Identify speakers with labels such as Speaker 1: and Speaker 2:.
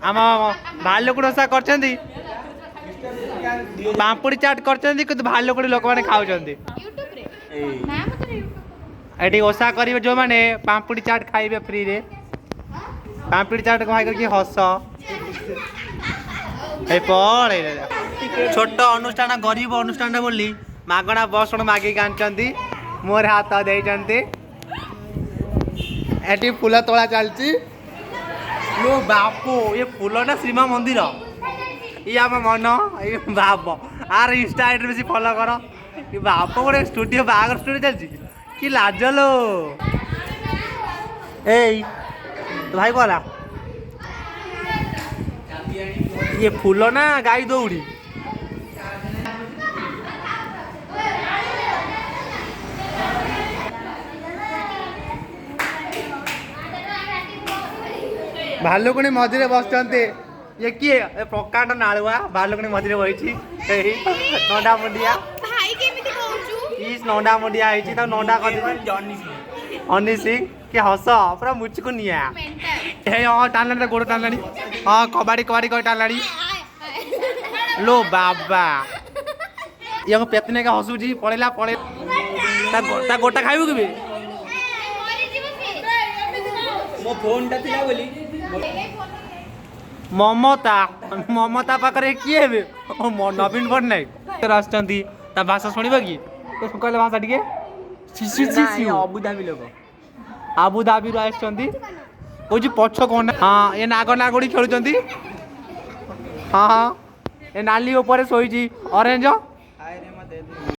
Speaker 1: आम भालुकुड़ी ओषा कर पापड़ी चाट कर भालुकुड़ी लोक मैंने खाऊ ये ओषा करेंगे जो मैंने पापड़ी चाट खाइबे फ्री रे पापड़ी चाट खाई करके हस छोट अनुष्ठान गरीब अनुष्ठान बोली मागणा बस मागिक आनी मोर हाथ देती फूल तोड़ा चलती लो बापो ये फूल ना श्रीमा मंदिर ये आम मन ये बाप आर इंस्टा आईडी बेसी फॉलो कर ये बाप गोटे स्टूडियो बागर स्टूडियो चलती कि लाज लो ए तो भाई कहला ये फूल ना गाई दौड़ी भालुकुणी मझे बसते ये किए प्रकांड नालुआ भालुकुणी मझे बही नंडा मुंडिया नंडा मुंडिया नंडा कर हनी सिंह कि हस पूरा मुचको निया हाँ टाणला गोड़ टाणला हाँ कबाड़ी कबाड़ी कर टाणला लो बाबा ये पेतने का हसुची पड़ेला पड़े गोटा खाइब कि मो फोन टा थिला बोली ममता ममता पाखरे किए नवीन पट्टनायक भाषा शुणव कि कहले भाषा टे अबुधाबी लोक आबुधाबी आसुँच पछ कौन हाँ ये नाग नागुड़ी खेलुं हाँ हाँ ये नाली शोई ऑरेंज